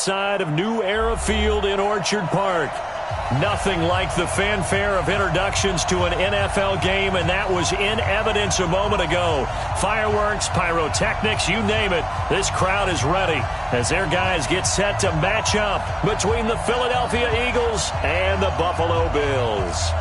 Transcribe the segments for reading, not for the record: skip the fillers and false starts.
side of New Era Field in Orchard Park. Nothing like the fanfare of introductions to an NFL game, and that was in evidence a moment ago. Fireworks, pyrotechnics, you name it. This crowd is ready as their guys get set to match up between the Philadelphia Eagles and the Buffalo Bills.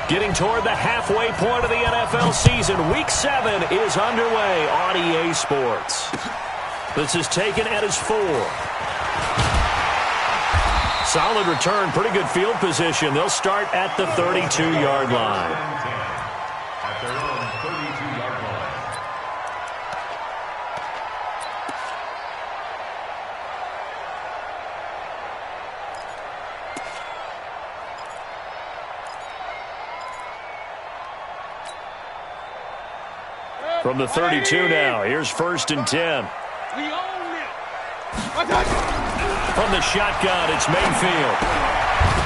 Getting toward the halfway point of the NFL season, Week 7 is underway on EA Sports. This is taken at his 4. Solid return, pretty good field position. They'll start at the 32-yard line. At their own 32-yard line. From the 32 now, here's 1st and 10. From the shotgun, it's Mayfield.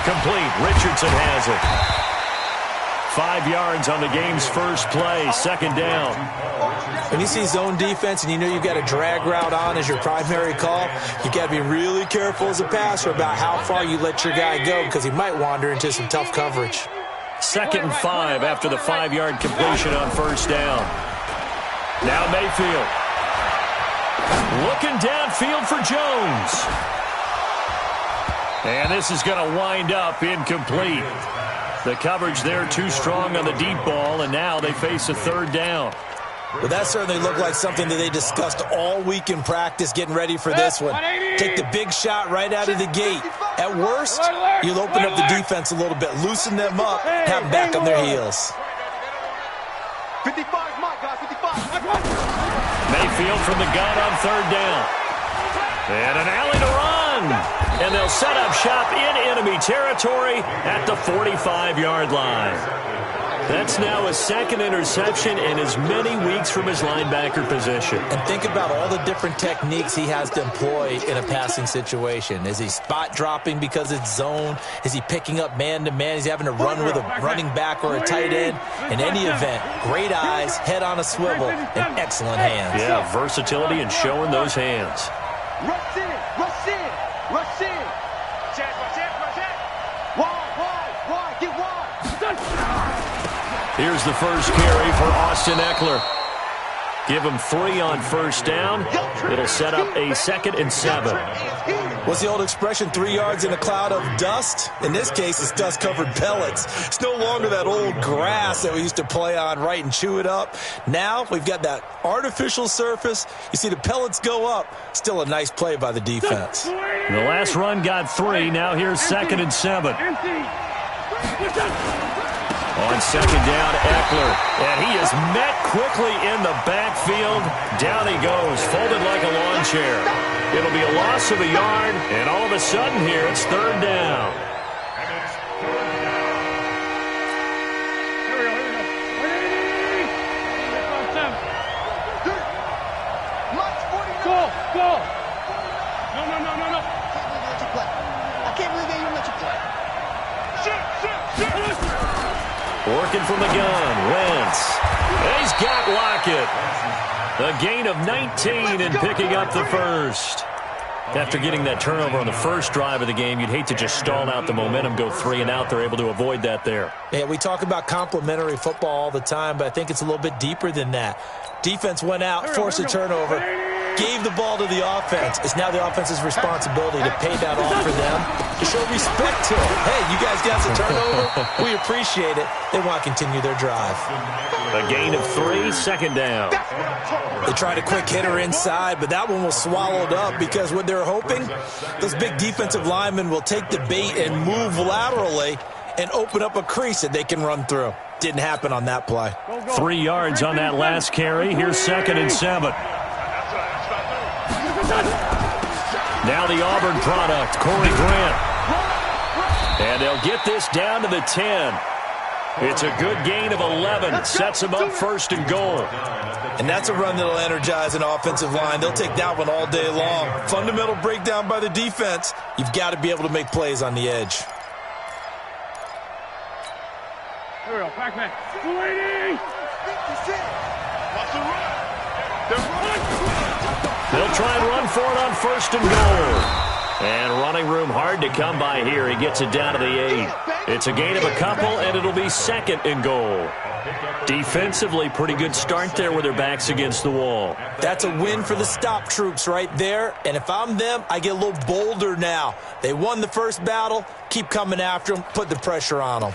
Complete. Richardson has it. 5 yards on the game's first play, 2nd down. When you see zone defense and you know you've got a drag route on as your primary call, you've got to be really careful as a passer about how far you let your guy go because he might wander into some tough coverage. 2nd and 5 after the 5-yard completion on 1st down. Now Mayfield. Looking downfield for Jones. And this is going to wind up incomplete. The coverage there too strong on the deep ball, and now they face a 3rd down. Well, that certainly looked like something that they discussed all week in practice getting ready for this one. Take the big shot right out of the gate. At worst, you'll open up the defense a little bit, loosen them up, have them back on their heels. 55 is my guy, 55. Mayfield from the gun on 3rd down. And an alley to run. And they'll set up shop in enemy territory at the 45-yard line. That's now a 2nd interception in as many weeks from his linebacker position. And think about all the different techniques he has to employ in a passing situation. Is he spot dropping because it's zone? Is he picking up man-to-man? Is he having to run with a running back or a tight end? In any event, great eyes, head on a swivel, and excellent hands. Yeah, versatility and showing those hands. Rush in, rush in, rush in. Check, rush in, rush in. Wide, get wide. Here's the first carry for Austin Eckler. Give him 3 on 1st down. It'll set up a 2nd and 7. What's the old expression, 3 yards in a cloud of dust? In this case, it's dust-covered pellets. It's no longer that old grass that we used to play on, right, and chew it up. Now we've got that artificial surface. You see the pellets go up. Still a nice play by the defense. The last run got 3. Now here's 2nd and 7. On 2nd down, Eckler. And he is met quickly in the backfield. Down he goes, folded like a lawn chair. It'll be a loss of a yard, and all of a sudden here, it's 3rd down. Go. No. I can't believe they even let you play. Working from the gun, Wentz. And he's got Lockett. A gain of 19 and picking up the first. After getting that turnover on the first drive of the game, you'd hate to just stall out the momentum, go 3 and out. They're able to avoid that there. Yeah, we talk about complementary football all the time, but I think it's a little bit deeper than that. Defense went out, forced a turnover, gave the ball to the offense. It's now the offense's responsibility to pay that off for them, to show respect to it. Hey, you guys got the turnover. We appreciate it. They want to continue their drive. A gain of 3, 2nd down. They tried a quick hitter inside, but that one was swallowed up because what they're hoping, those big defensive linemen will take the bait and move laterally and open up a crease that they can run through. Didn't happen on that play. 3 yards on that last carry. Here's 2nd and 7. Now the Auburn product, Corey Grant. And they'll get this down to the 10. It's a good gain of 11. Sets him up first and goal. And that's a run that'll energize an offensive line. They'll take that one all day long. Fundamental breakdown by the defense. You've got to be able to make plays on the edge. Here we go, Pac-Man. 280! They'll try and run for it on first and goal. And running room hard to come by here. He gets it down to the 8. It's a gain of a couple, and it'll be second and goal. Defensively, pretty good start there with their backs against the wall. That's a win for the stop troops right there. And if I'm them, I get a little bolder now. They won the first battle. Keep coming after them. Put the pressure on them.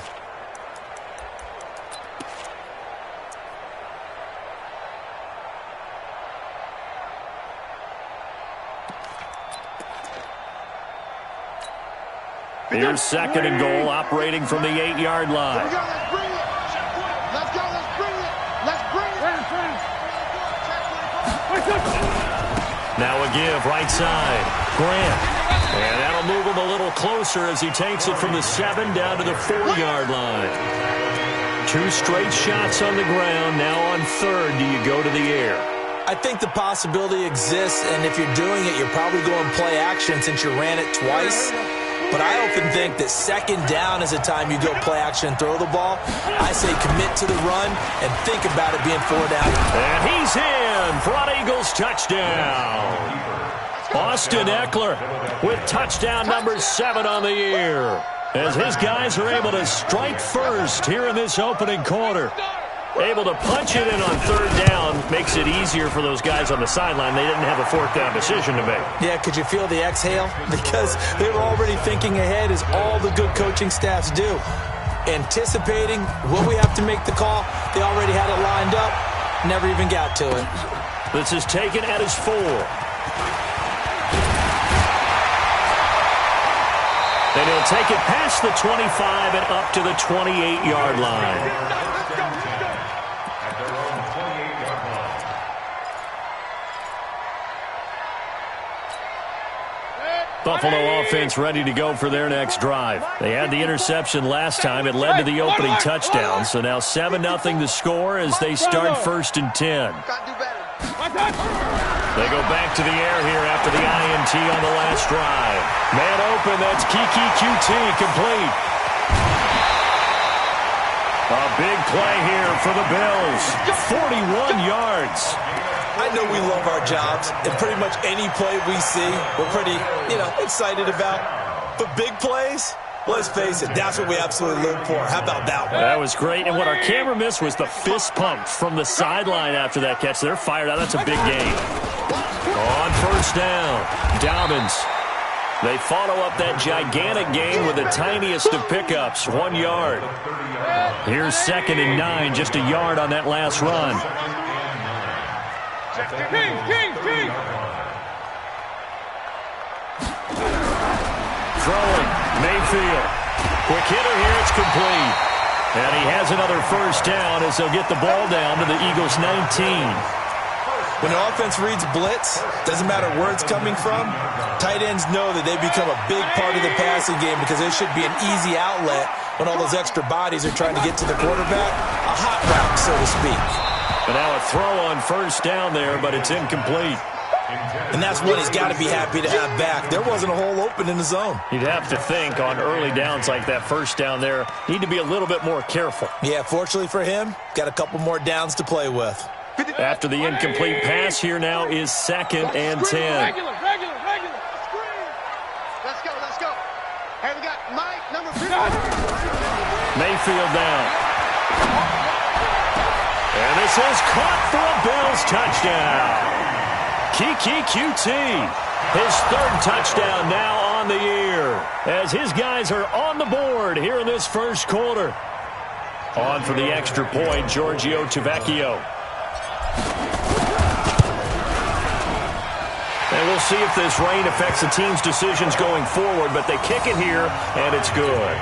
Here's second and goal, operating from the 8-yard line. Let's bring it. Let's go, let's bring it. Let's bring it. Now a give, right side. Grant. And that'll move him a little closer as he takes it from the 7 down to the 4-yard line. 2 straight shots on the ground. Now on third, do you go to the air? I think the possibility exists, and if you're doing it, you're probably going play action since you ran it twice. But I often think that second down is a time you go play action and throw the ball. I say commit to the run and think about it being 4 down. And he's in. Front Eagles touchdown. Austin Eckler with touchdown number 7 on the year. As his guys are able to strike first here in this opening quarter. Able to punch it in on third down makes it easier for those guys on the sideline. They didn't have a fourth down decision to make. Yeah, could you feel the exhale? Because they were already thinking ahead, as all the good coaching staffs do. Anticipating, will we have to make the call? They already had it lined up, never even got to it. This is taken at his 4. And he'll take it past the 25 and up to the 28-yard line. Buffalo offense ready to go for their next drive. They had the interception last time. It led to the opening touchdown. So now 7-0 the score as they start first and 10. They go back to the air here after the INT on the last drive. Man open, that's Kiki QT, complete. A big play here for the Bills. 41 yards. I know we love our jobs, and pretty much any play we see, we're pretty, excited about. But big plays, let's face it, that's what we absolutely live for. How about that one? That was great, and what our camera missed was the fist pump from the sideline after that catch. They're fired out. That's a big gain. On first down, Dobbins. They follow up that gigantic gain with the tiniest of pickups, 1 yard. Here's second and 9, just a yard on that last run. Throwing, Mayfield. Quick hitter here, it's complete. And he has another first down as they'll get the ball down to the Eagles' 19. When the offense reads blitz, doesn't matter where it's coming from, tight ends know that they become a big part of the passing game because it should be an easy outlet when all those extra bodies are trying to get to the quarterback. A hot route, so to speak. But now a throw on first down there, but it's incomplete. And that's what he's got to be happy to have back. There wasn't a hole open in the zone. You'd have to think on early downs like that first down there, need to be a little bit more careful. Yeah, fortunately for him, got a couple more downs to play with. After the incomplete pass, here now is second and 10. Regular. Let's go. Hey, we got Mike, number 50. Mayfield down. And this is caught for a Bills touchdown. Kiki QT, his third touchdown now on the year, as his guys are on the board here in this first quarter. On for the extra point, Giorgio Tavecchio. And we'll see if this rain affects the team's decisions going forward, but they kick it here, and it's good.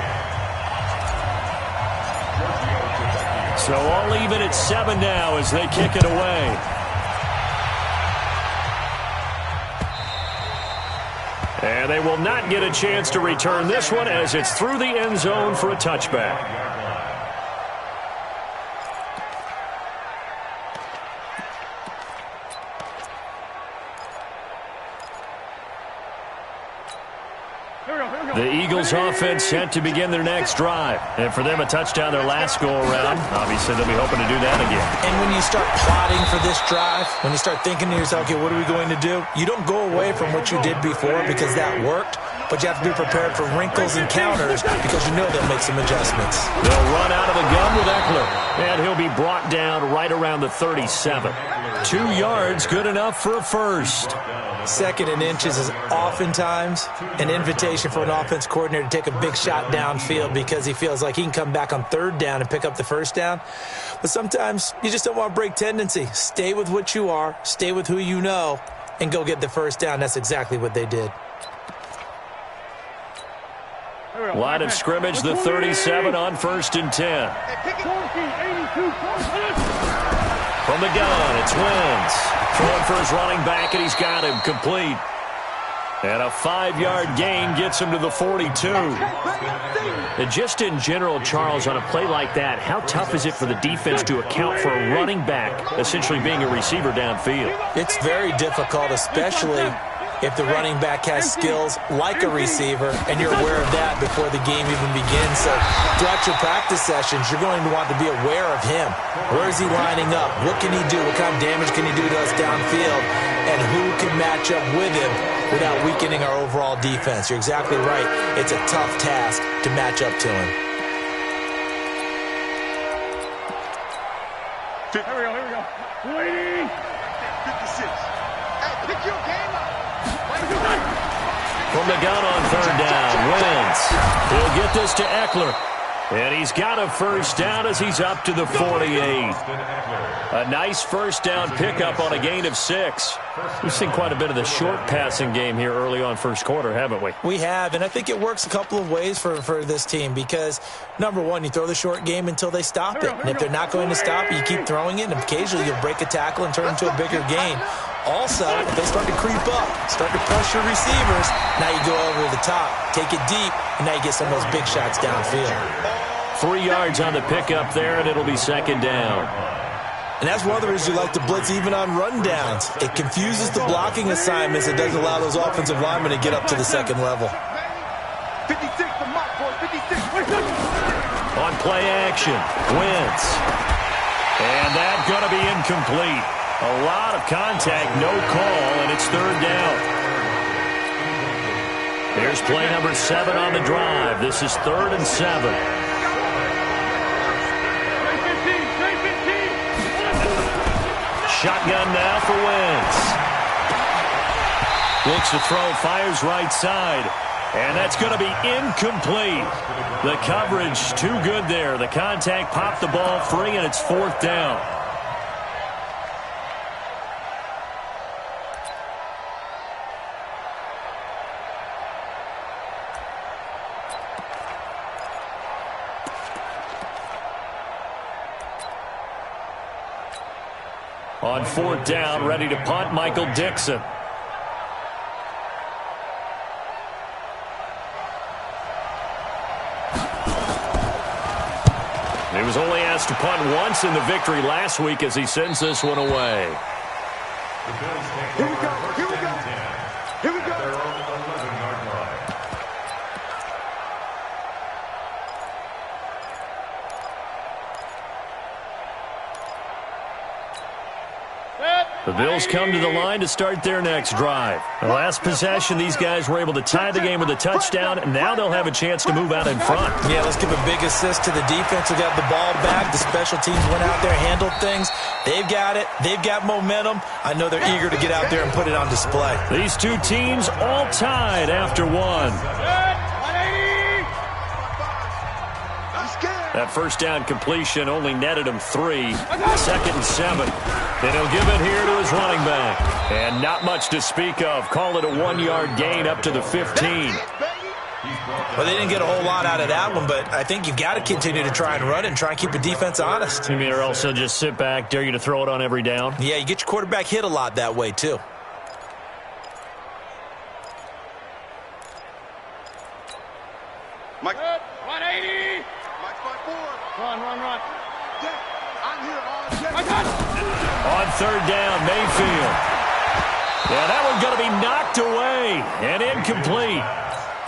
So all even at 7 now as they kick it away. And they will not get a chance to return this one as it's through the end zone for a touchback. Eagles offense set to begin their next drive. And for them, a touchdown their last go-around. Obviously, they'll be hoping to do that again. And when you start plotting for this drive, when you start thinking to yourself, okay, what are we going to do? You don't go away from what you did before because that worked, but you have to be prepared for wrinkles and counters because you know they'll make some adjustments. They'll run out of the gun with Eckler, and he'll be brought down right around the 37. 2 yards, good enough for a first. 2nd and inches is oftentimes an invitation for an offense coordinator to take a big shot downfield because he feels like he can come back on 3rd down and pick up the first down. But sometimes you just don't want to break tendency. Stay with what you are, stay with who you know, and go get the first down. That's exactly what they did. Line of scrimmage, the 37 on 1st and 10. From the gun, it's Wentz. Throwing for his running back, and he's got him complete. And a 5-yard gain gets him to the 42. And just in general, Charles, on a play like that, how tough is it for the defense to account for a running back essentially being a receiver downfield? It's very difficult, especially if the running back has skills like a receiver, and you're aware of that before the game even begins. So throughout your practice sessions, you're going to want to be aware of him. Where is he lining up? What can he do? What kind of damage can he do to us downfield? And who can match up with him without weakening our overall defense? You're exactly right. It's a tough task to match up to him. Here we go. Waiting. 56. Hey, pick your game up. From the gun on 3rd down, Wentz. He'll get this to Eckler. And he's got a first down as he's up to the 48. A nice first down pickup on a gain of 6. We've seen quite a bit of the short passing game here early on first quarter, haven't we? We have, and I think it works a couple of ways for this team because, number one, you throw the short game until they stop it. And if they're not going to stop it, you keep throwing it, and occasionally you'll break a tackle and turn it into a bigger gain. Also, if they start to creep up, start to pressure receivers, now you go over the top, take it deep, and now you get some of those big shots downfield. 3 yards on the pickup there, and it'll be 2nd down. And that's one of the reasons you like to blitz even on rundowns. It confuses the blocking assignments. It doesn't allow those offensive linemen to get up to the 2nd level. 56 for Mike, boy. 56. On play action, Wentz. And that's going to be incomplete. A lot of contact, no call, and it's 3rd down. Here's play number 7 on the drive. This is 3rd and 7. Shotgun now for Wentz. Looks to throw, fires right side. And that's going to be incomplete. The coverage too good there. The contact popped the ball free, and it's 4th down. On 4th down, ready to punt, Michael Dixon. He was only asked to punt once in the victory last week as he sends this one away. Here we go. Here we go. Here we go. The Bills come to the line to start their next drive. The last possession, these guys were able to tie the game with a touchdown, and now they'll have a chance to move out in front. Yeah, let's give a big assist to the defense who got the ball back. The special teams went out there, handled things. They've got it. They've got momentum. I know they're eager to get out there and put it on display. These two teams all tied after one. That first down completion only netted him 3. 2nd and 7. And he'll give it here to his running back. And not much to speak of. Call it a 1-yard gain up to the 15. Well, they didn't get a whole lot out of that one, but I think you've got to continue to try and run and try and keep the defense honest. You mean, or else they'll just sit back, dare you to throw it on every down? Yeah, you get your quarterback hit a lot that way, too. Mike. 180. Mike 5-4. Run. Yeah, I'm here all day. On 3rd down, Mayfield. Yeah, that one's going to be knocked away and incomplete.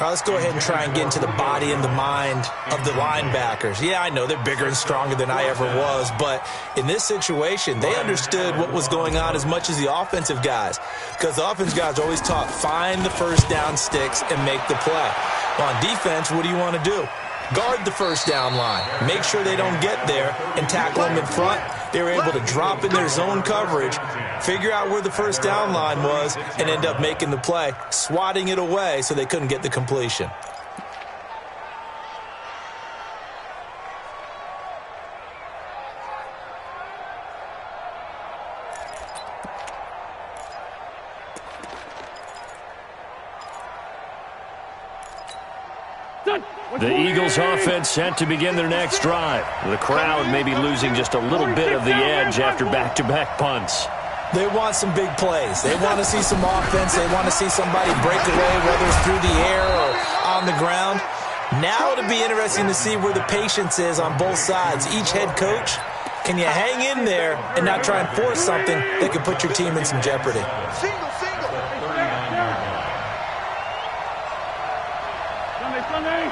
All right, let's go ahead and try and get into the body and the mind of the linebackers. Yeah, I know they're bigger and stronger than I ever was, but in this situation, they understood what was going on as much as the offensive guys, because the offensive guys are always taught, find the first down sticks and make the play. Well, on defense, what do you want to do? Guard the first down line. Make sure they don't get there and tackle them in front. They were able to drop in their zone coverage, figure out where the first down line was, and end up making the play, swatting it away so they couldn't get the completion. The Eagles offense set to begin their next drive. The crowd may be losing just a little bit of the edge after back-to-back punts. They want some big plays. They want to see some offense. They want to see somebody break away, whether it's through the air or on the ground. Now it'll be interesting to see where the patience is on both sides. Each head coach, can you hang in there and not try and force something that could put your team in some jeopardy? Single, single. Sunday.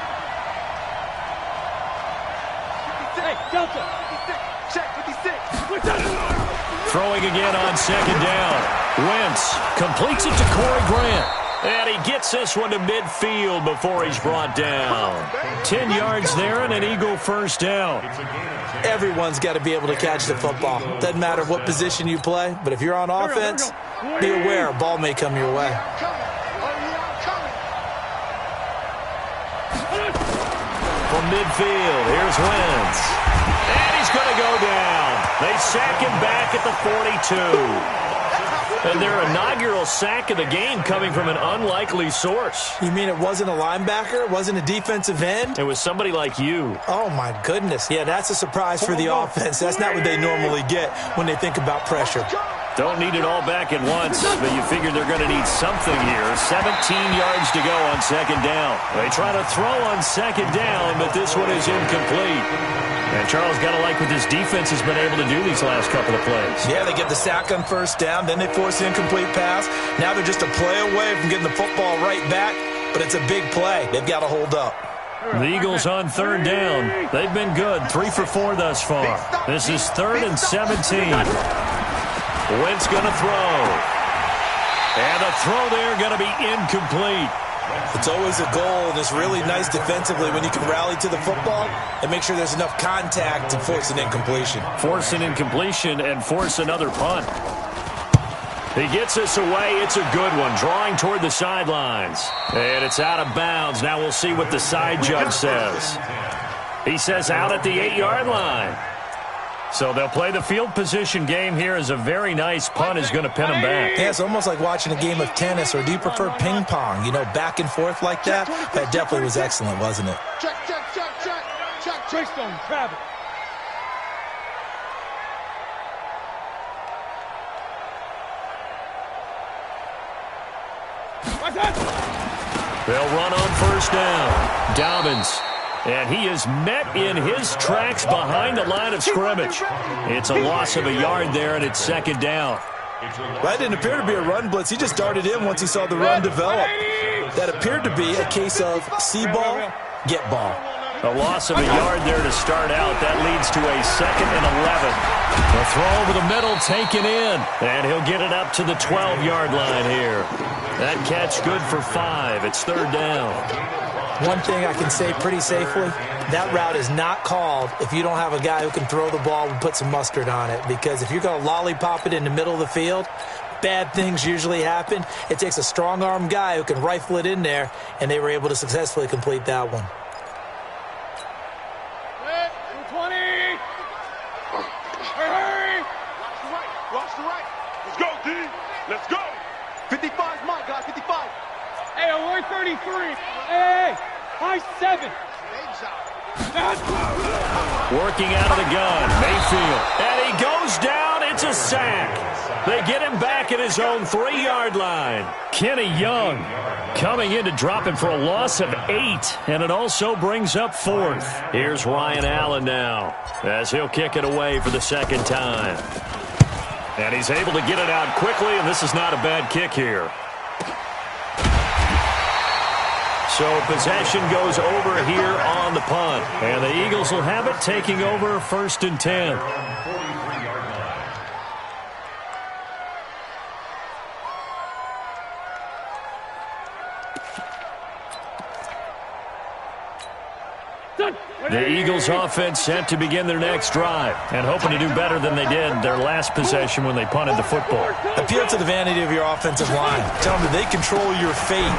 Hey, Delta. 56. Check 56. Throwing again on second down. Wentz completes it to Corey Grant. And he gets this one to midfield before he's brought down. 10 yards there and an Eagle first down. Everyone's got to be able to catch the football. Doesn't matter what position you play, but if you're on offense, be aware a ball may come your way. From midfield, here's Wentz. And he's going to go down. They sack him back at the 42. And their inaugural sack of the game coming from an unlikely source. You mean it wasn't a linebacker? It wasn't a defensive end? It was somebody like you. Oh, my goodness. Yeah, that's a surprise for the offense. That's not what they normally get when they think about pressure. Don't need it all back at once, but you figure they're going to need something here. 17 yards to go on second down. They try to throw on second down, but this one is incomplete. And Charles, got to like what this defense has been able to do these last couple of plays. Yeah, they get the sack on first down, then they force an incomplete pass. Now they're just a play away from getting the football right back, but it's a big play. They've got to hold up. The Eagles on third down. They've been good, 3 for 4 thus far. This is 3rd and 17. Wentz going to throw. And the throw there going to be incomplete. It's always a goal, and it's really nice defensively when you can rally to the football and make sure there's enough contact to force an incompletion. Force an incompletion and force another punt. He gets this away. It's a good one, drawing toward the sidelines. And it's out of bounds. Now we'll see what the side judge says. He says out at the 8-yard line. So they'll play the field position game here as a very nice punt is going to pin them back. Yeah, it's almost like watching a game of tennis, or do you prefer ping pong? You know, back and forth like that? That definitely was excellent, wasn't it? Check. Treystone, grab it. They'll run on first down. Dobbins. And he is met in his tracks behind the line of scrimmage. It's a loss of a yard there, and it's second down. That didn't appear to be a run blitz. He just darted in once he saw the run develop. That appeared to be a case of see ball, get ball. A loss of a yard there to start out. That leads to a 2nd and 11. The throw over the middle taken in. And he'll get it up to the 12-yard line here. That catch good for 5. It's third down. One thing I can say pretty safely, that route is not called if you don't have a guy who can throw the ball and put some mustard on it. Because if you're going to lollipop it in the middle of the field, bad things usually happen. It takes a strong-arm guy who can rifle it in there, and they were able to successfully complete that one. 20. Hurry. Watch the right. Let's go, D. Let's go. 55's mine, guys. 55. Hey, we're 33. Hey, high 7. Working out of the gun, Mayfield. And he goes down. It's a sack. They get him back at his own 3-yard line. Kenny Young coming in to drop him for a loss of 8. And it also brings up 4th. Here's Ryan Allen now as he'll kick it away for the second time. And he's able to get it out quickly, and this is not a bad kick here. So possession goes over here on the punt. And the Eagles will have it, taking over 1st and 10. The Eagles offense set to begin their next drive and hoping to do better than they did their last possession when they punted the football. Appeal to the vanity of your offensive line. Tell them that they control your fate.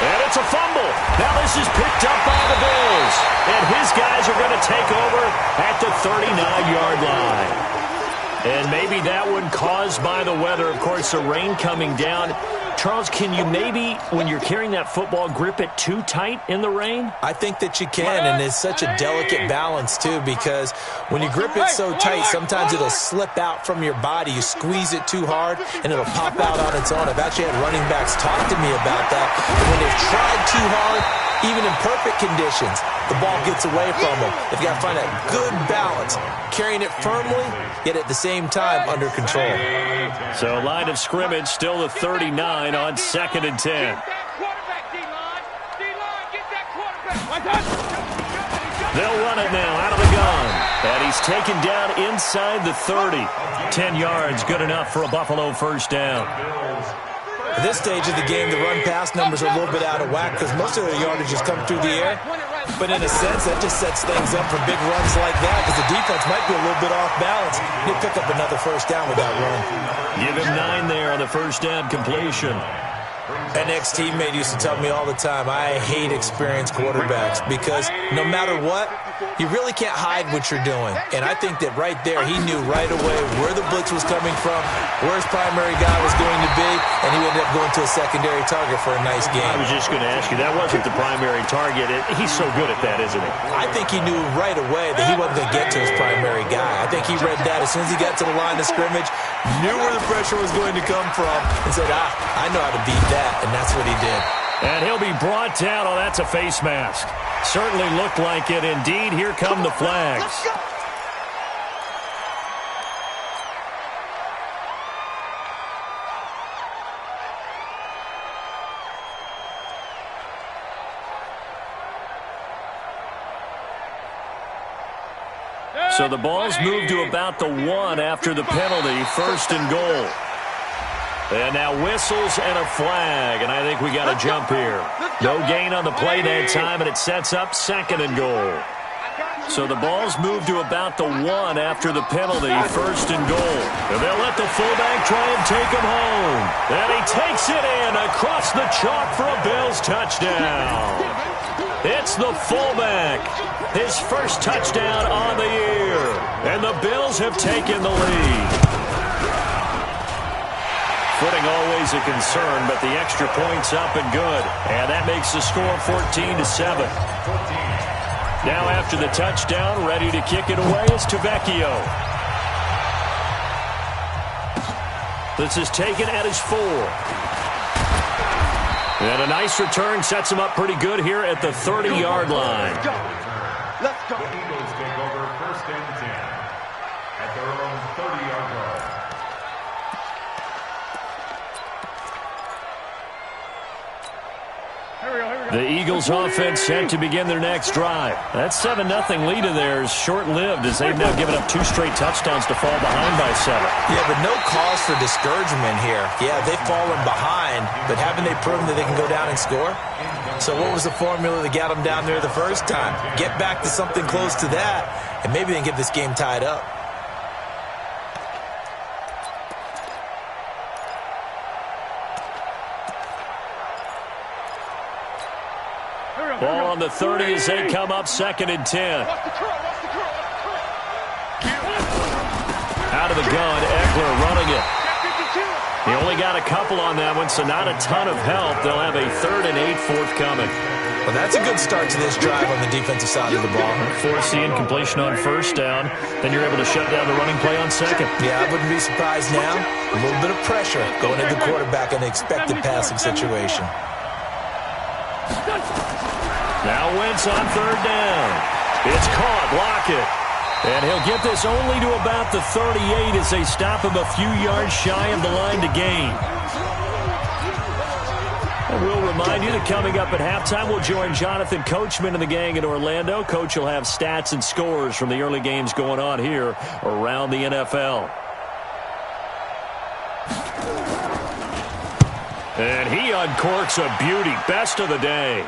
And it's a fumble. Now this is picked up by the Bills. And his guys are going to take over at the 39-yard line. And maybe that one caused by the weather. Of course, the rain coming down. Charles, can you maybe, when you're carrying that football, grip it too tight in the rain? I think that you can, and it's such a delicate balance, too, because when you grip it so tight, sometimes it'll slip out from your body. You squeeze it too hard, and it'll pop out on its own. I've actually had running backs talk to me about that. And when they've tried too hard, even in perfect conditions, the ball gets away from them. They've got to find that good balance, carrying it firmly, yet at the same time under control. So line of scrimmage still the 39 on 2nd and 10. They'll run it now out of the gun. And he's taken down inside the 30. 10 yards, good enough for a Buffalo first down. At this stage of the game, the run-pass numbers are a little bit out of whack because most of their yardage has come through the air. But in a sense, that just sets things up for big runs like that because the defense might be a little bit off balance. He'll pick up another first down with that run. Give him 9 there on the first down completion. An ex-teammate used to tell me all the time, I hate experienced quarterbacks because no matter what, you really can't hide what you're doing. And I think that right there, he knew right away where the blitz was coming from, where his primary guy was going to be, and he ended up going to a secondary target for a nice game. I was just going to ask you, that wasn't the primary target. He's so good at that, isn't he? I think he knew right away that he wasn't going to get to his primary guy. I think he read that as soon as he got to the line of scrimmage, knew where the pressure was going to come from, and said, I know how to beat that, and that's what he did. And he'll be brought down. Oh, that's a face mask. Certainly looked like it. Indeed, here come the flags. So the ball's moved to about the 1 after the penalty, 1st and goal. And now whistles and a flag, and I think we got a jump here. No gain on the play that time, and it sets up 2nd and goal. So the ball's moved to about the 1 after the penalty, 1st and goal. And they'll let the fullback try and take him home. And he takes it in across the chalk for a Bills touchdown. It's the fullback. His first touchdown on the year. And the Bills have taken the lead. Footing always a concern, but the extra point's up and good. And that makes the score 14-7. Now after the touchdown, ready to kick it away is Tavecchio. This is taken at his 4. And a nice return sets him up pretty good here at the 30-yard line. Let's go. The Eagles take over 1st and 10 at their own 30-yard line. The Eagles offense set to begin their next drive. That 7-0 lead of theirs short-lived as they've now given up 2 straight touchdowns to fall behind by 7. Yeah, but no cause for discouragement here. Yeah, they've fallen behind, but haven't they proven that they can go down and score? So what was the formula that got them down there the first time? Get back to something close to that, and maybe they can get this game tied up. Ball on the 30 as they come up 2nd and 10. Out of the gun, Eckler running it. He only got a couple on that one, so not a ton of help. They'll have a 3rd and 8 forthcoming. Well, that's a good start to this drive on the defensive side of the ball. Force the incompletion on 1st down, then you're able to shut down the running play on 2nd. Yeah, I wouldn't be surprised now. A little bit of pressure going into the quarterback in the expected passing situation. Now Wentz on 3rd down. It's caught. Lockett. And he'll get this only to about the 38 as they stop him a few yards shy of the line to gain. And we'll remind you that coming up at halftime, we'll join Jonathan Coachman and the gang in Orlando. Coach will have stats and scores from the early games going on here around the NFL. And he uncorks a beauty. Best of the day.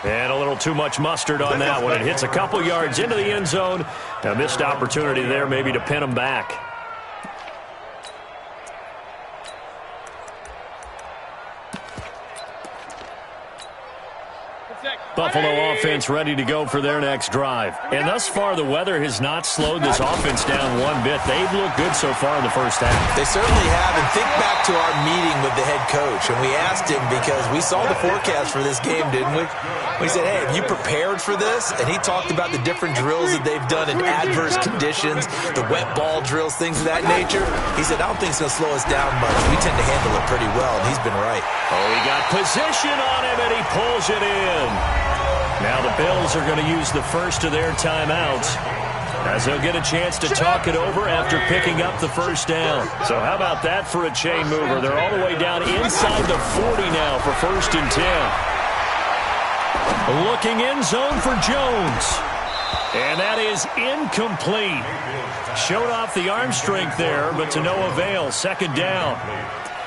And a little too much mustard on that one. It hits a couple yards into the end zone. A missed opportunity there maybe to pin him back. Buffalo offense ready to go for their next drive. And thus far, the weather has not slowed this offense down one bit. They've looked good so far in the first half. They certainly have. And think back to our meeting with the head coach. And we asked him because we saw the forecast for this game, didn't we? We said, hey, have you prepared for this? And he talked about the different drills that they've done in adverse conditions, the wet ball drills, things of that nature. He said, I don't think it's going to slow us down much. We tend to handle it pretty well, and he's been right. Oh, he got position on him, and he pulls it in. Now the Bills are going to use the first of their timeouts as they'll get a chance to talk it over after picking up the first down. So how about that for a chain mover? They're all the way down inside the 40 now for 1st and 10. Looking in zone for Jones. And that is incomplete. Showed off the arm strength there, but to no avail. 2nd down.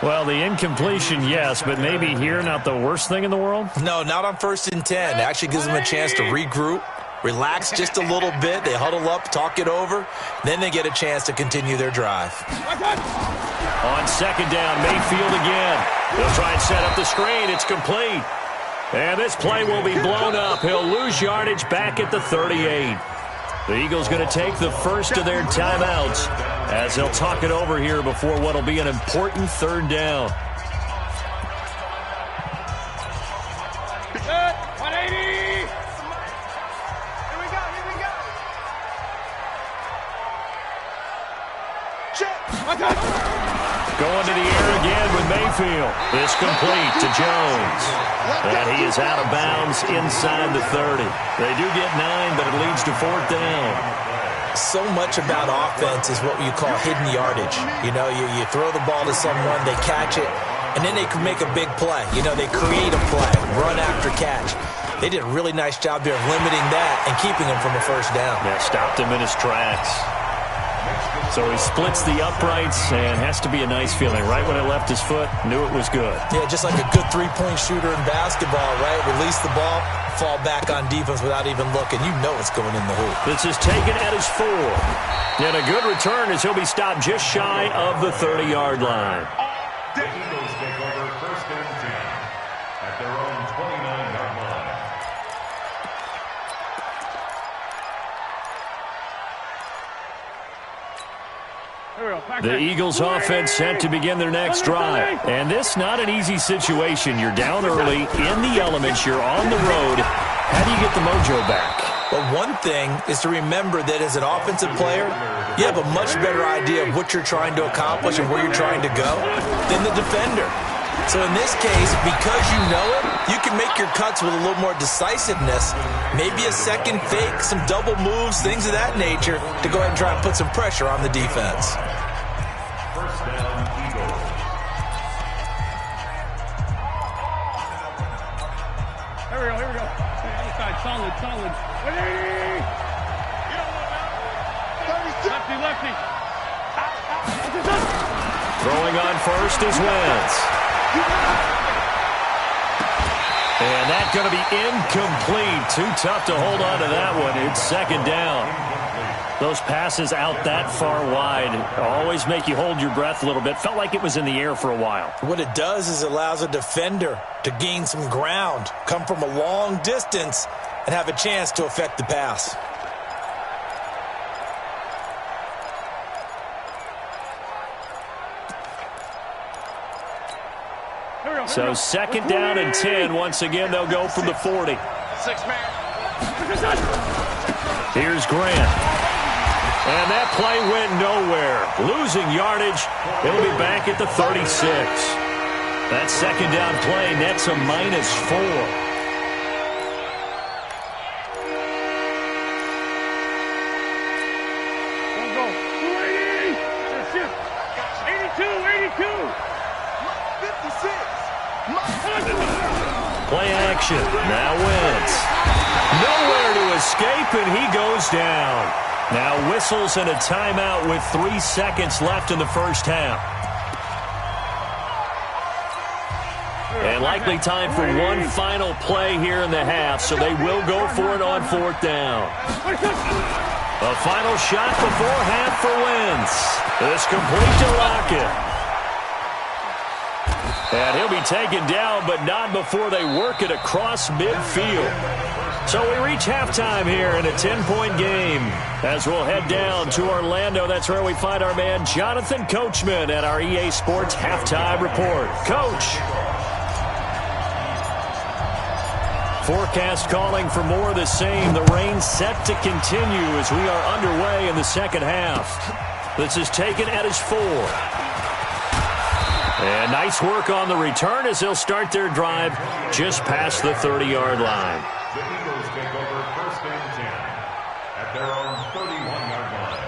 Well, the incompletion, yes, but maybe here not the worst thing in the world? No, not on 1st and 10. It actually gives them a chance to regroup, relax just a little bit. They huddle up, talk it over. Then they get a chance to continue their drive. On 2nd down, Mayfield again. They'll try and set up the screen. It's complete. And this play will be blown up. He'll lose yardage back at the 38. The Eagles going to take the first of their timeouts as they'll talk it over here before what will be an important 3rd down. 180! Here we go, here we go! Check! Going to the air again with Mayfield. This complete to Jones. And he is out of bounds inside the 30. They do get 9, but it leads to 4th down. So much about offense is what you call hidden yardage. You know, you throw the ball to someone, they catch it, and then they can make a big play. You know, they create a play, run after catch. They did a really nice job there of limiting that and keeping him from a 1st down. Yeah, stopped him in his tracks. So he splits the uprights and has to be a nice feeling. Right when it left his foot, knew it was good. Yeah, just like a good three-point shooter in basketball, right? Release the ball, fall back on defense without even looking. You know it's going in the hoop. This is taken at his 4. And a good return as he'll be stopped just shy of the 30-yard line. The Eagles take over 1st and 10 at their own 29-yard line. The Eagles offense set to begin their next drive. And this not an easy situation. You're down early, in the elements, you're on the road. How do you get the mojo back? Well, one thing is to remember that as an offensive player, you have a much better idea of what you're trying to accomplish and where you're trying to go than the defender. So in this case, because you know it, you can make your cuts with a little more decisiveness, maybe a second fake, some double moves, things of that nature, to go ahead and try and put some pressure on the defense. 1st down, Eagles. Here we go. Other side, solid. 180! Lefty. Throwing on first is Wentz. And that's going to be incomplete. Too tough to hold on to that one. It's 2nd down. Those passes out that far wide always make you hold your breath a little bit. Felt like it was in the air for a while. What it does is it allows a defender to gain some ground, come from a long distance, and have a chance to affect the pass. So 2nd down and 10. Once again, they'll go from the 40. 6-man. Here's Grant. And that play went nowhere. Losing yardage. He'll be back at the 36. That 2nd down play nets a -4. Go. 280. 82. 56. possession. Now Wentz. Nowhere to escape, and he goes down. Now whistles and a timeout with 3 seconds left in the first half. And likely time for one final play here in the half, so they will go for it on 4th down. A final shot before half for Wentz. It's complete to Lockett. And he'll be taken down, but not before they work it across midfield. So we reach halftime here in a 10-point game. As we'll head down to Orlando, that's where we find our man Jonathan Coachman at our EA Sports Halftime Report. Coach. Forecast calling for more of the same. The rain set to continue as we are underway in the second half. This is taken at his 4. And nice work on the return as they'll start their drive just past the 30-yard line. The Eagles take over 1st and 10 at their own 31-yard line.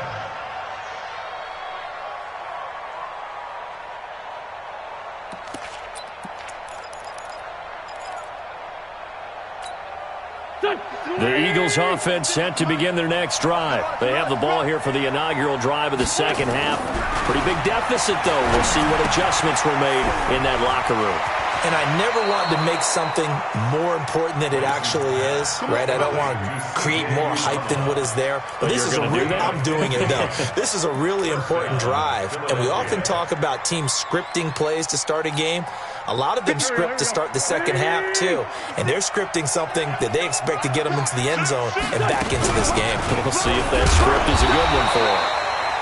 The Eagles offense set to begin their next drive. They have the ball here for the inaugural drive of the second half. Pretty big deficit, though. We'll see what adjustments were made in that locker room. And I never want to make something more important than it actually is, right? I don't want to create more hype than what is there. But this is I'm doing it, though. This is a really important drive. And we often talk about teams scripting plays to start a game. A lot of them script to start the second half, too. And they're scripting something that they expect to get them into the end zone and back into this game. We'll see if that script is a good one for them.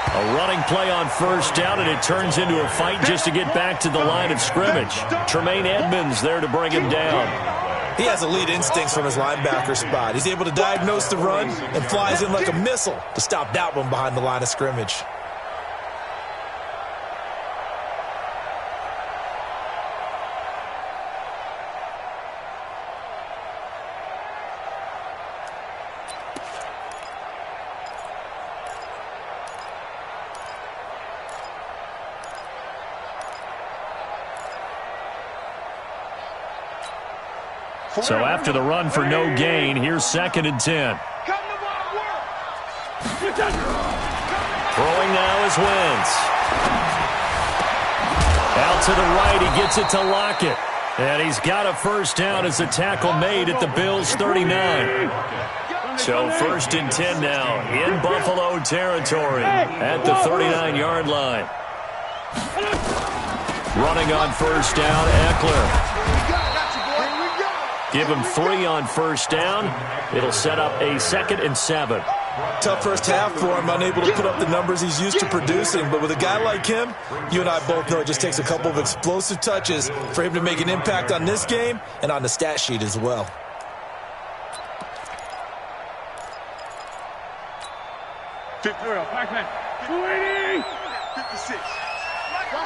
A running play on 1st down, and it turns into a fight just to get back to the line of scrimmage. Tremaine Edmonds there to bring him down. He has elite instincts from his linebacker spot. He's able to diagnose the run and flies in like a missile to stop that one behind the line of scrimmage. So after the run for no gain, here's 2nd and 10. Throwing now is Wentz. Out to the right, he gets it to Lockett. And he's got a 1st down as the tackle made at the Bills' 39. So 1st and 10 now in Buffalo territory at the 39-yard line. Running on 1st down, Eckler. Give him 3 on 1st down. It'll set up a 2nd and 7. Tough first half for him, unable to put up the numbers he's used to producing. But with a guy like him, you and I both know it just takes a couple of explosive touches for him to make an impact on this game and on the stat sheet as well. Watch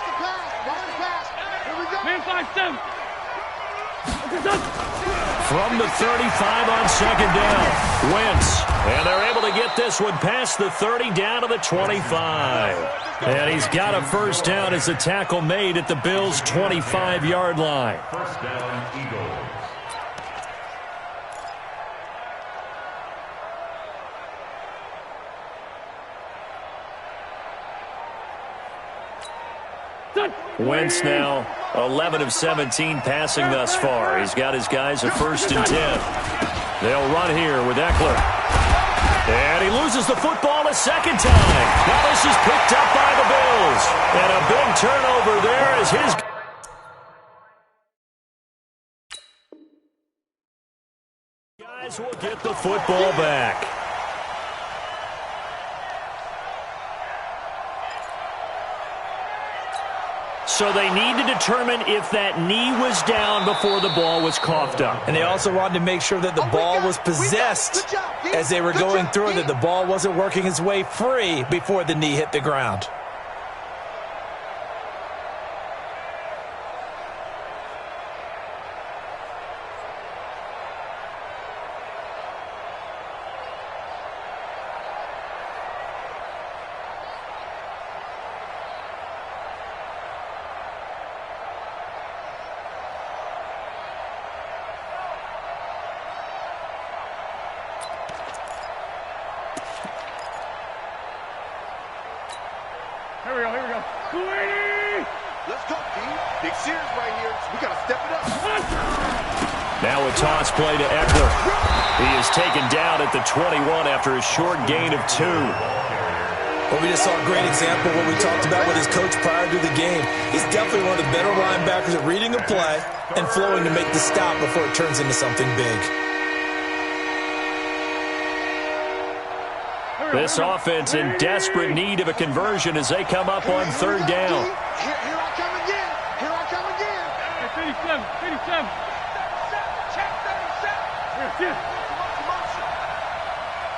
the pass. Here we go. Man 5-7. From the 35 on 2nd down, Wentz. And they're able to get this one past the 30 down to the 25. And he's got a 1st down as the tackle made at the Bills' 25-yard line. 1st down, Eagles. Wentz now 11 of 17 passing thus far. He's got his guys a 1st and 10. They'll run here with Eckler. And he loses the football a 2nd time. Now this is picked up by the Bills. And a big turnover there as his guys will get the football back. So they need to determine if that knee was down before the ball was coughed up. And they also wanted to make sure that the ball was possessed as they were going through it, that the ball wasn't working its way free before the knee hit the ground. Sears right here. We got to step it up. Now a toss play to Eckler. He is taken down at the 21 after a short gain of 2. Well, we just saw a great example of what we talked about with his coach prior to the game. He's definitely one of the better linebackers at reading a play and flowing to make the stop before it turns into something big. This offense in desperate need of a conversion as they come up on third down. Here I come again. Here I come again. 37. Check 37.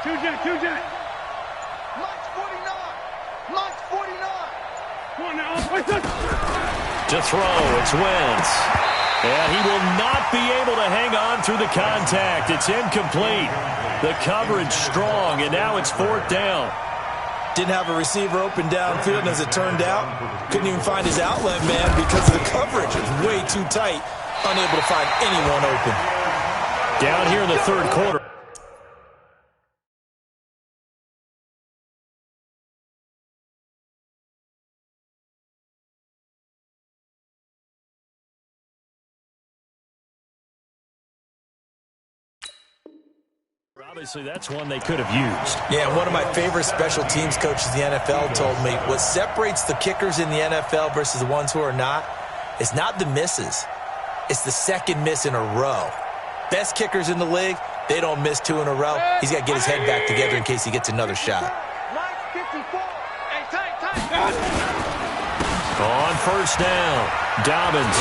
Two jet. Mike's 49. Mike's 49. Come on now. To throw, it's Wentz. And he will not be able to hang on through the contact. It's incomplete. The coverage strong, and now it's fourth down. Didn't have a receiver open downfield, and as it turned out, couldn't even find his outlet man because the coverage was way too tight, unable to find anyone open. Down here in the third quarter. Obviously, that's one they could have used. Yeah, one of my favorite special teams coaches in the NFL told me what separates the kickers in the NFL versus the ones who are not is not the misses. It's the second miss in a row. Best kickers in the league, they don't miss 2 in a row. He's got to get his head back together in case he gets another shot. Mike's 54. Hey, tight. On first down, Dobbins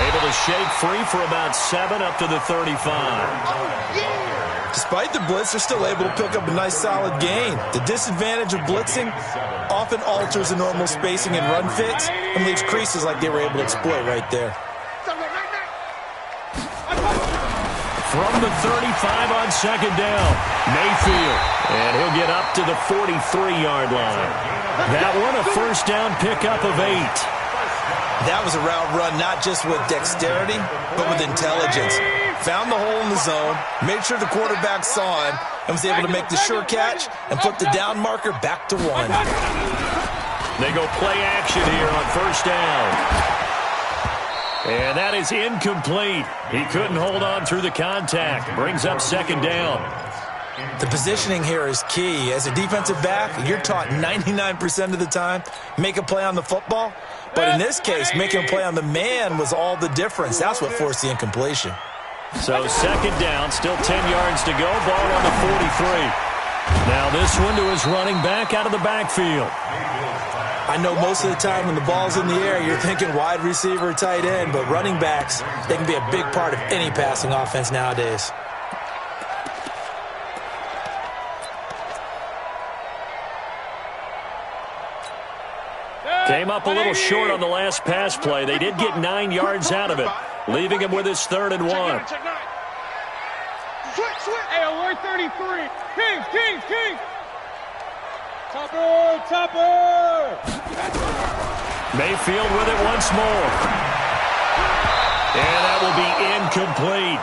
able to shake free for about 7 up to the 35. Despite the blitz, they're still able to pick up a nice solid gain. The disadvantage of blitzing often alters the normal spacing and run fits and leaves creases like they were able to exploit right there. From the 35 on second down, Mayfield. And he'll get up to the 43-yard line. That one a first down pickup of 8. That was a route run not just with dexterity, but with intelligence. Found the hole in the zone, made sure the quarterback saw him, and was able to make the sure catch and put the down marker back to 1. They go play action here on first down. And that is incomplete. He couldn't hold on through the contact. Brings up second down. The positioning here is key. As a defensive back, you're taught 99% of the time, make a play on the football. But in this case, making a play on the man was all the difference. That's what forced the incompletion. So second down, still 10 yards to go. Ball on the 43. Now this one to his running back out of the backfield. I know most of the time when the ball's in the air, you're thinking wide receiver, tight end, but running backs, they can be a big part of any passing offense nowadays. Came up a little short on the last pass play. They did get 9 yards out of it, leaving him with his 3rd and 1. Switch. Hey, alert 33. Kings. Topper. Mayfield with it once more. And that will be incomplete.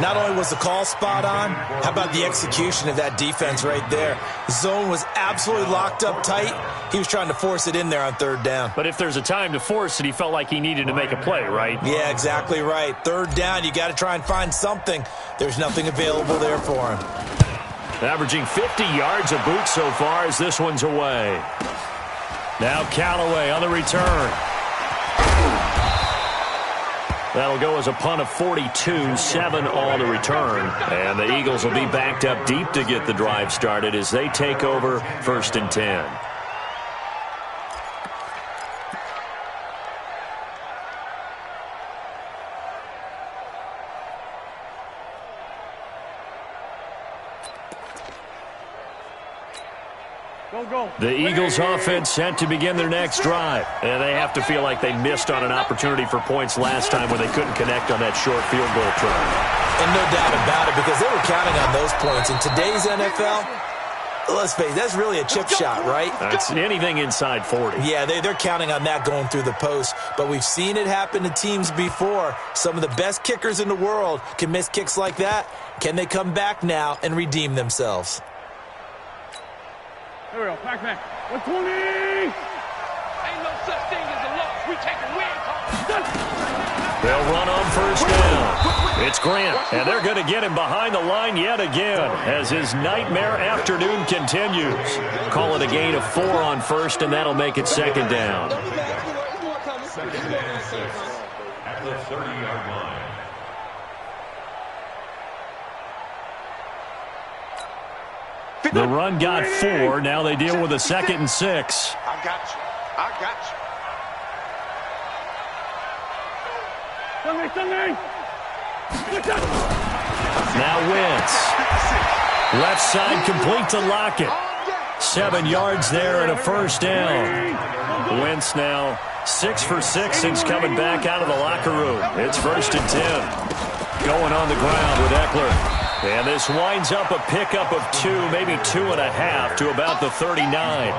Not only was the call spot on, how about the execution of that defense right there? The zone was absolutely locked up tight. He was trying to force it in there on 3rd down. But if there's a time to force it, he felt like he needed to make a play, right? Yeah, exactly right. 3rd down, you got to try and find something. There's nothing available there for him. Averaging 50 yards a boot so far as this one's away. Now Callaway on the return. That'll go as a punt of 42, 7 on the return. And the Eagles will be backed up deep to get the drive started as they take over 1st and 10. The Eagles offense set to begin their next drive. And they have to feel like they missed on an opportunity for points last time when they couldn't connect on that short field goal try. And no doubt about it, because they were counting on those points. In today's NFL, let's face it, that's really a chip shot, right? That's anything inside 40. Yeah, they're counting on that going through the post. But we've seen it happen to teams before. Some of the best kickers in the world can miss kicks like that. Can they come back now and redeem themselves? Here we go, back. 120! Ain't no such thing as a loss. We take a win. They'll run on first down. It's Grant, and they're going to get him behind the line yet again as his nightmare afternoon continues. Call it a gain of 4 on first, and that'll make it second down. Second and 6 at the 30-yard line. The run got 4. Now they deal with a 2nd and 6. I got you. I got you. Now Wentz. Left side complete to Lockett. 7 yards there and a first down. Wentz now 6 for 6 since coming back out of the locker room. It's 1st and 10. Going on the ground with Eckler. And this winds up a pickup of 2, maybe 2.5 to about the 39.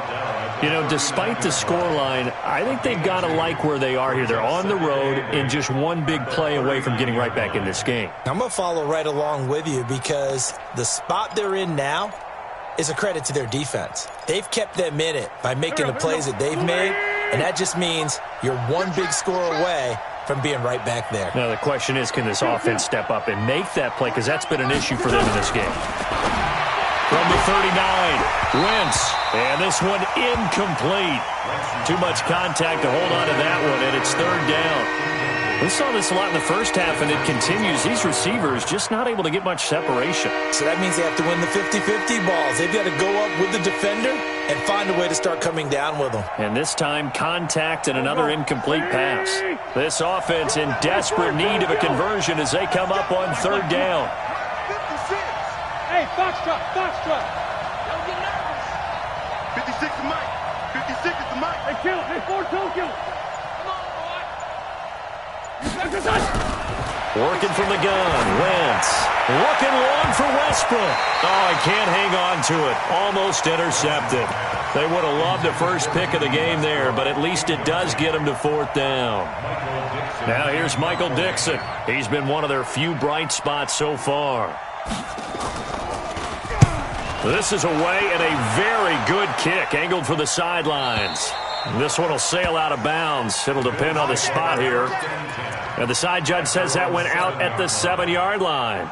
You know, despite the scoreline, I think they've got to like where they are here. They're on the road and just one big play away from getting right back in this game. I'm going to follow right along with you because the spot they're in now is a credit to their defense. They've kept them in it by making the plays that they've made, and that just means you're one big score away from being right back there. Now the question is, can this offense step up and make that play? Because that's been an issue for them in this game. From the 39, Wentz. And this one incomplete. Too much contact to hold on to that one, and it's 3rd down. We saw this a lot in the first half, and it continues. These receivers just not able to get much separation. So that means they have to win the 50-50 balls. They've got to go up with the defender and find a way to start coming down with them. And this time, contact and another incomplete pass. This offense in desperate need of a conversion as they come up on 3rd down. Hey, Foxtrot, Foxtrot. Don't get nervous. 56 is Mike. 56 is the Mike. Hey, kill. Hey, 4, don't kill. Come on, boy. Working from the gun, Wentz. Looking long for Westbrook. Oh, I can't hang on to it. Almost intercepted. They would have loved the first pick of the game there, but at least it does get them to 4th down. Now here's Michael Dixon. He's been one of their few bright spots so far. This is away and a very good kick, angled for the sidelines. This one will sail out of bounds. It'll depend on the spot here. And the side judge says that went out at the 7-yard line.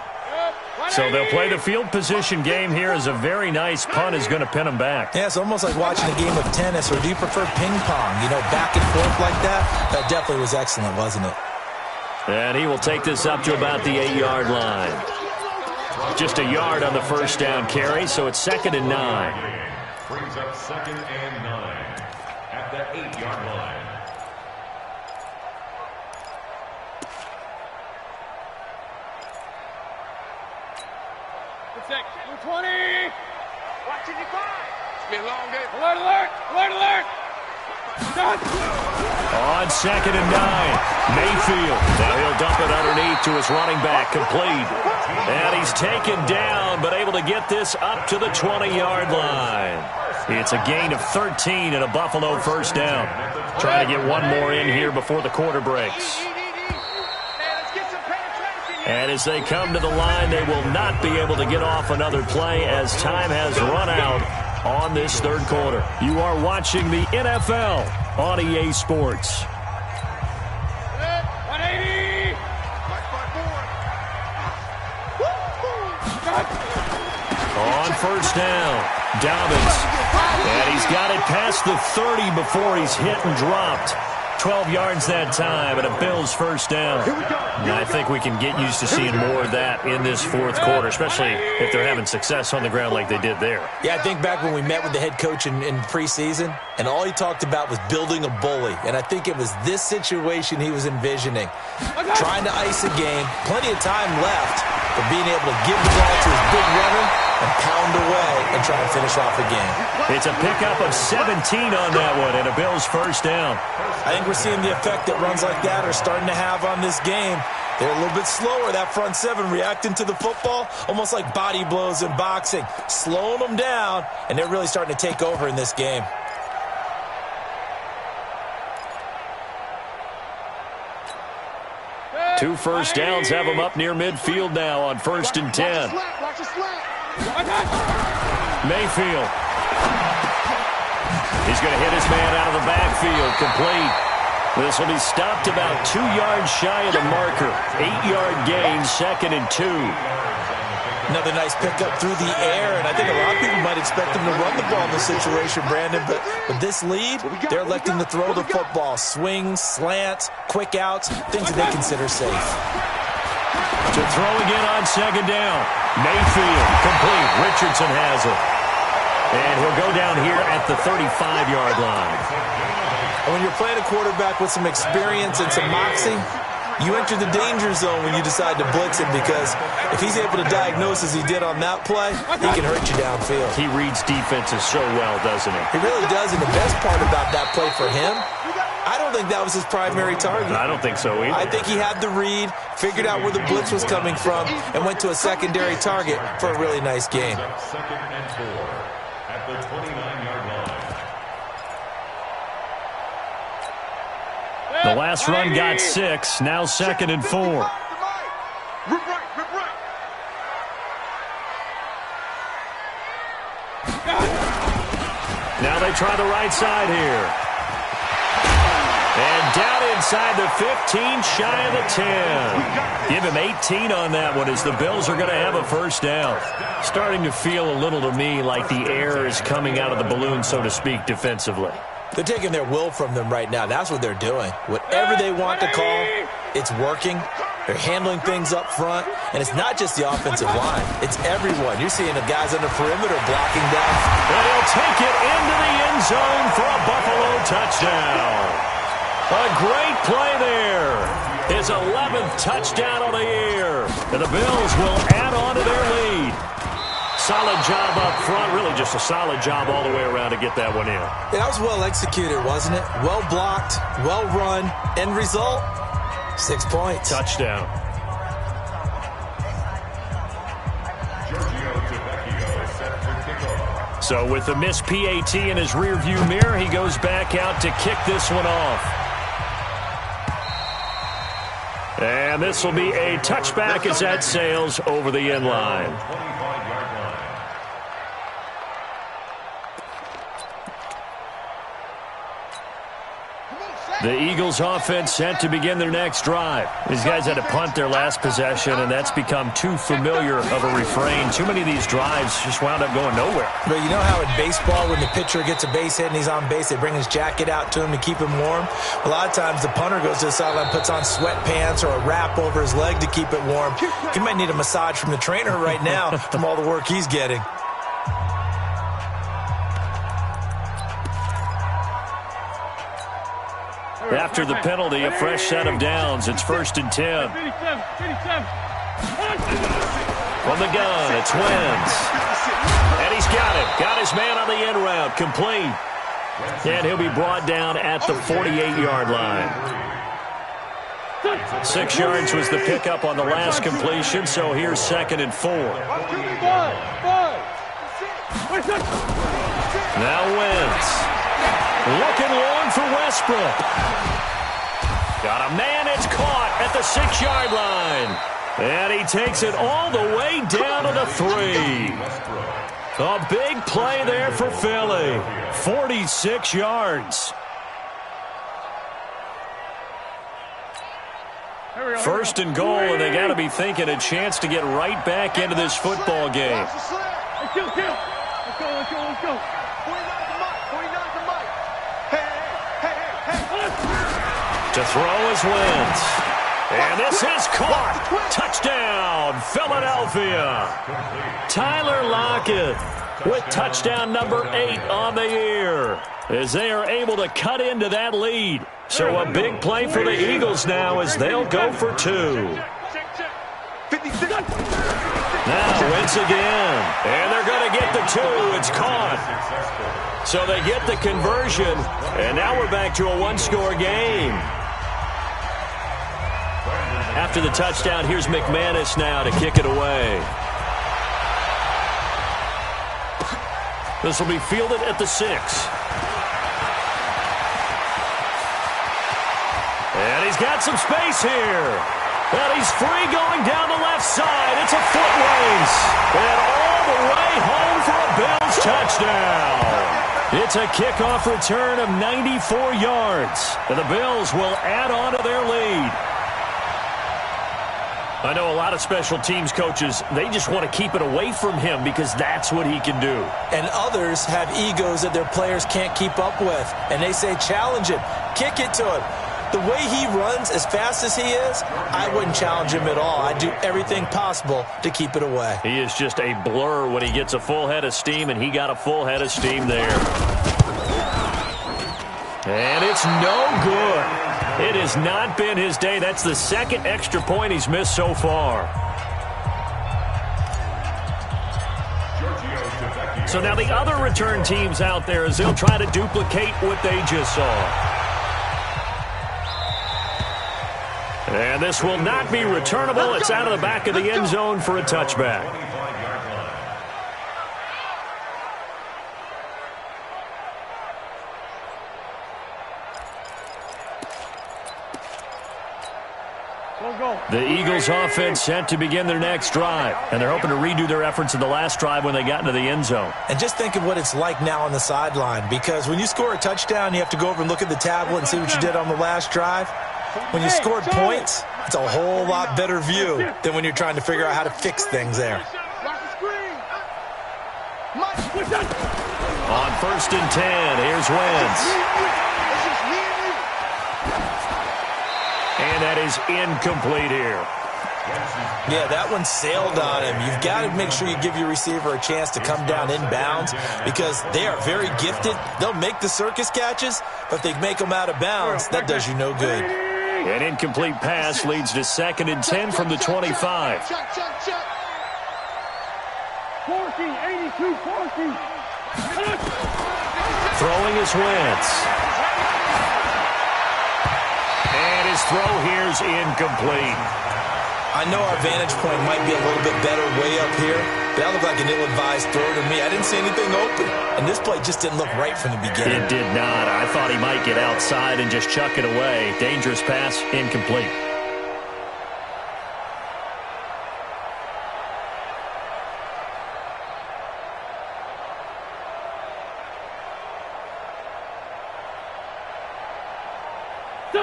So they'll play the field position game here as a very nice punt is going to pin them back. Yeah, it's almost like watching a game of tennis, or do you prefer ping pong? You know, back and forth like that? That definitely was excellent, wasn't it? And he will take this up to about the 8-yard line. Just a yard on the first down carry, so it's 2nd and 9. Brings up 2nd and 9 at the 8-yard line. Protect. 220. Watch it, you find. It's been a long day. Alert, alert, alert, alert. Done. On 2nd and 9, Mayfield. Now he'll dump it underneath to his running back, complete. And he's taken down, but able to get this up to the 20-yard line. It's a gain of 13 and a Buffalo first down. Trying to get one more in here before the quarter breaks. And as they come to the line, they will not be able to get off another play as time has run out on this 3rd quarter. You are watching the NFL on EA Sports. 180. On first down, Dobbins. And he's got it past the 30 before he's hit and dropped. 12 yards that time, and a Bills first down. And I think we can get used to seeing more of that in this 4th quarter, especially if they're having success on the ground like they did there. Yeah, I think back when we met with the head coach in preseason, and all he talked about was building a bully. And I think it was this situation he was envisioning. Trying to ice a game, plenty of time left, but being able to give the ball to his big runner and pound away and try and finish off the game. It's a pickup of 17 on that one, and a Bills first down. I think we're seeing the effect that runs like that are starting to have on this game. They're a little bit slower, that front 7, reacting to the football, almost like body blows in boxing, slowing them down, and they're really starting to take over in this game. Two first downs have them up near midfield now on 1st and 10. Mayfield. He's going to hit his man out of the backfield, complete. This will be stopped about 2 yards shy of the marker. 8-yard gain, 2nd and 2. Another nice pickup through the air, and I think a lot of people might expect him to run the ball in this situation, Brandon, but with this lead, they're electing to throw the football. Swings, slants, quick outs, things that they consider safe. To throw again on 2nd down. Mayfield, complete. Richardson has it. And he'll go down here at the 35-yard line. And when you're playing a quarterback with some experience and some moxie, you enter the danger zone when you decide to blitz him, because if he's able to diagnose as he did on that play, he can hurt you downfield. He reads defenses so well, doesn't he? He really does, and the best part about that play for him, I don't think that was his primary target. I don't think so either. I think he had the read, figured out where the blitz was coming from, and went to a secondary target for a really nice game. 2nd and 4 at the 29-yard line. The last run got 6, now 2nd and 4. Now they try the right side here. And down inside the 15, shy of the 10. Give him 18 on that one, as the Bills are going to have a first down. Starting to feel a little to me like the air is coming out of the balloon, so to speak, defensively. They're taking their will from them right now. That's what they're doing. Whatever they want to call, it's working. They're handling things up front. And it's not just the offensive line. It's everyone. You're seeing the guys on the perimeter blocking down. And he'll take it into the end zone for a Buffalo touchdown. A great play there. His 11th touchdown of the year. And the Bills will add on to their lead. Solid job up front. Really just a solid job all the way around to get that one in. Yeah, that was well executed, wasn't it? Well blocked, well run. End result, 6 points. Touchdown. So with the missed PAT in his rearview mirror, he goes back out to kick this one off. And this will be a touchback as that sails over the end line. The Eagles offense set to begin their next drive. These guys had to punt their last possession, and that's become too familiar of a refrain. Too many of these drives just wound up going nowhere. But you know how in baseball, when the pitcher gets a base hit and he's on base, they bring his jacket out to him to keep him warm? A lot of times the punter goes to the sideline, puts on sweatpants or a wrap over his leg to keep it warm. He might need a massage from the trainer right now from all the work he's getting. After the penalty, a fresh set of downs. It's 1st and 10. From the gun, it's Wentz. And he's got it. Got his man on the end route. Complete. And he'll be brought down at the 48-yard line. 6 yards was the pickup on the last completion, so here's 2nd and 4. Now Wentz. Looking long for Westbrook. Got a man, it's caught at the 6-yard line. And he takes it all the way down to the 3. A big play there for Philly. 46 yards. 1st and goal, and they got to be thinking a chance to get right back into this football game. Let's go. To throw is Wentz. And this is caught. Touchdown, Philadelphia. Tyler Lockett with touchdown number 8 on the year, as they are able to cut into that lead. So a big play for the Eagles now as they'll go for 2. Now Wentz again. And they're going to get the 2. It's caught. So they get the conversion. And now we're back to a 1-score game. After the touchdown, here's McManus now to kick it away. This will be fielded at the 6. And he's got some space here. And he's free going down the left side. It's a foot race. And all the way home for a Bills touchdown. It's a kickoff return of 94 yards. And the Bills will add on to their lead. I know a lot of special teams coaches, they just want to keep it away from him because that's what he can do. And others have egos that their players can't keep up with. And they say, challenge him, kick it to him. The way he runs as fast as he is, I wouldn't challenge him at all. I'd do everything possible to keep it away. He is just a blur when he gets a full head of steam, and he got a full head of steam there. And it's no good. It has not been his day. That's the second extra point he's missed so far. So now the other return teams out there as they'll try to duplicate what they just saw. And this will not be returnable. It's out of the back of the end zone for a touchback. The Eagles offense set to begin their next drive, and they're hoping to redo their efforts in the last drive when they got into the end zone. And just think of what it's like now on the sideline, because when you score a touchdown, you have to go over and look at the tablet and see what you did on the last drive. When you scored points, it's a whole lot better view than when you're trying to figure out how to fix things there. On 1st and 10, here's Wentz. And that is incomplete here. Yeah, that one sailed on him. You've got to make sure you give your receiver a chance to come down inbounds because they are very gifted. They'll make the circus catches, but if they make them out of bounds, that does you no good. An incomplete pass leads to 2nd and 10 from the 25. 40, 82, 40. Throwing is Wentz. And his throw here's incomplete. I know our vantage point might be a little bit better way up here, but that looked like an ill-advised throw to me. I didn't see anything open, and this play just didn't look right from the beginning. It did not. I thought he might get outside and just chuck it away. Dangerous pass, incomplete.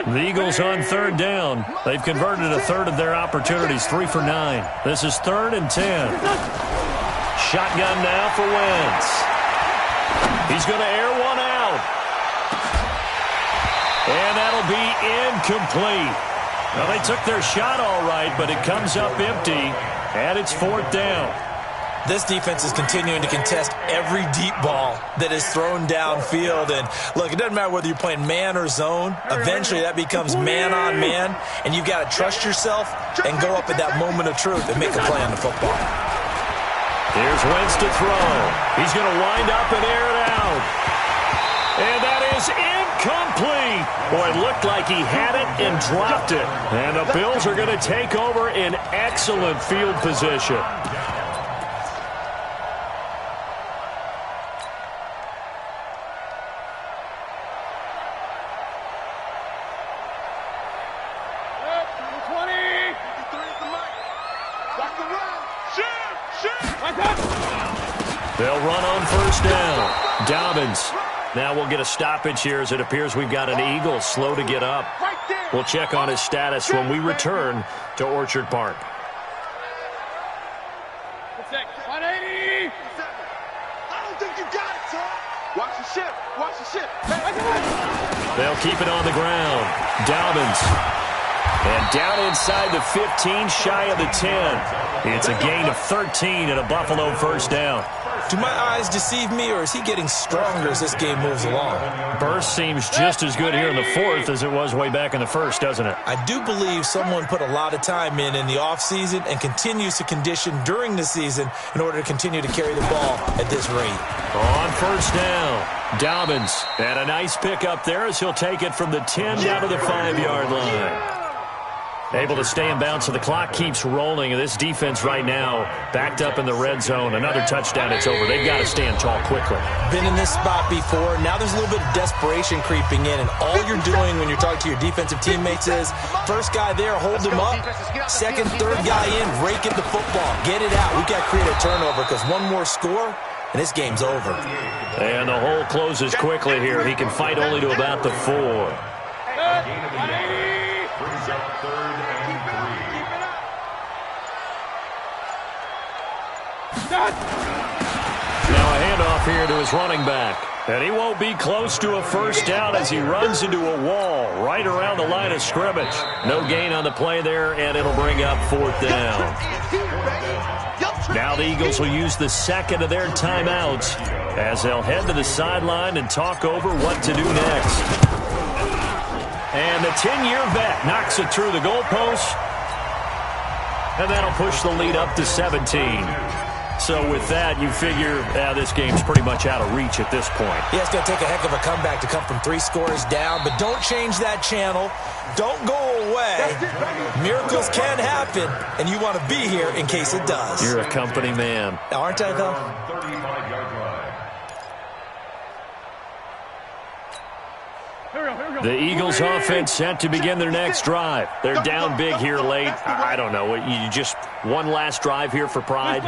The Eagles on 3rd down. They've converted a third of their opportunities, 3 for 9. This is 3rd and 10. Shotgun now for Wentz. He's going to air one out. And that'll be incomplete. Well, they took their shot all right, but it comes up empty, and it's 4th down. This defense is continuing to contest every deep ball that is thrown downfield. And, look, it doesn't matter whether you're playing man or zone. Eventually, that becomes man-on-man, and you've got to trust yourself and go up at that moment of truth and make a play on the football. Here's Wentz to throw. He's going to wind up and air it out. And that is incomplete. Boy, it looked like he had it and dropped it. And the Bills are going to take over in excellent field position. They'll run on 1st down. Dobbins. Now we'll get a stoppage here as it appears we've got an Eagle slow to get up. We'll check on his status when we return to Orchard Park. 180. I don't think you got it, son. Watch the ship. Watch the ship. They'll keep it on the ground. Dobbins. And down inside the 15, shy of the 10. It's a gain of 13 and a Buffalo 1st down. Do my eyes deceive me, or is he getting stronger as this game moves along? Burst seems just as good here in the 4th as it was way back in the 1st, doesn't it? I do believe someone put a lot of time in the offseason and continues to condition during the season in order to continue to carry the ball at this rate. On 1st down, Dobbins. And a nice pick up there as he'll take it from the 10 down to the 5-yard line. Able to stay in bounds, so the clock keeps rolling. And this defense right now backed up in the red zone. Another touchdown, it's over. They've got to stand tall quickly. Been in this spot before. Now there's a little bit of desperation creeping in, and all you're doing when you're talking to your defensive teammates is first guy there, hold him up. Second, third guy in, rake at the football. Get it out. We've got to create a turnover because one more score, and this game's over. And the hole closes quickly here. He can fight only to about the 4. Brings up 3rd and 3. Now a handoff here to his running back. And he won't be close to a first down as he runs into a wall right around the line of scrimmage. No gain on the play there, and it'll bring up 4th down. Now the Eagles will use the second of their timeouts as they'll head to the sideline and talk over what to do next. And the 10-year vet knocks it through the goalpost, and that'll push the lead up to 17. So with that, you figure this game's pretty much out of reach at this point. Yeah, it's going to take a heck of a comeback to come from 3 scores down, but don't change that channel. Don't go away. Miracles can happen, and you want to be here in case it does. You're a company man. Aren't I, though? 35-yard line. The Eagles offense set to begin their next drive. They're down big here late. I don't know. You just one last drive here for pride?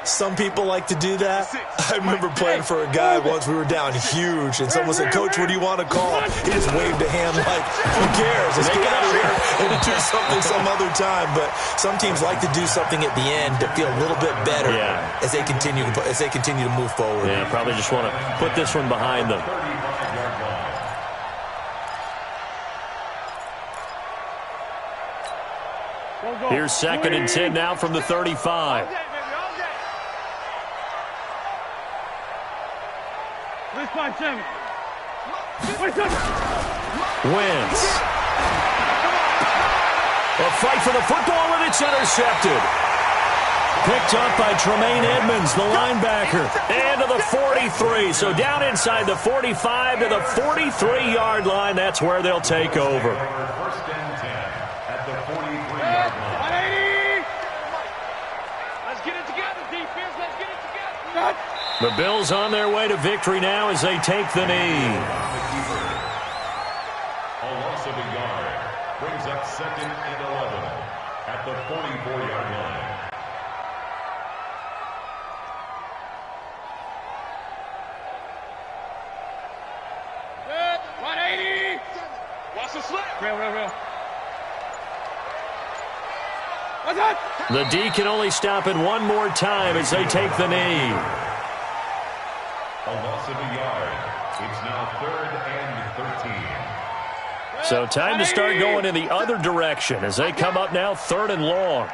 Some people like to do that. I remember playing for a guy once. We were down huge, and someone said, "Coach, what do you want to call?" He just waved a hand like, "Who cares? Let's get out of here and do something some other time." But some teams like to do something at the end to feel a little bit better as they continue to move forward. Yeah, probably just want to put this one behind them. Here's 2nd and 10 now from the 35. Wins. A fight for the football, and it's intercepted. Picked up by Tremaine Edmonds, the linebacker, and to the 43. So down inside the 45 to the 43-yard line. That's where they'll take over. 1st and 10 at the 43-yard line. Let's get it together, defense. Let's get it together. The Bills on their way to victory now as they take the knee. A loss of a yard brings up 2nd and 11 at the 44-yard line. Good. 180. Watch the slip. Real. What's that? The D can only stop it one more time as they take the knee. A loss of a yard. It's now 3rd and 13. So time to start going in the other direction as they come up now 3rd and long.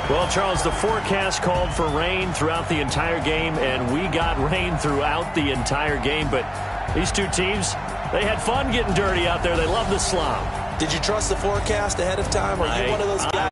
Well, Charles, the forecast called for rain throughout the entire game, and we got rain throughout the entire game. But these two teams, they had fun getting dirty out there. They love the slop. Did you trust the forecast ahead of time? Are you one of those guys?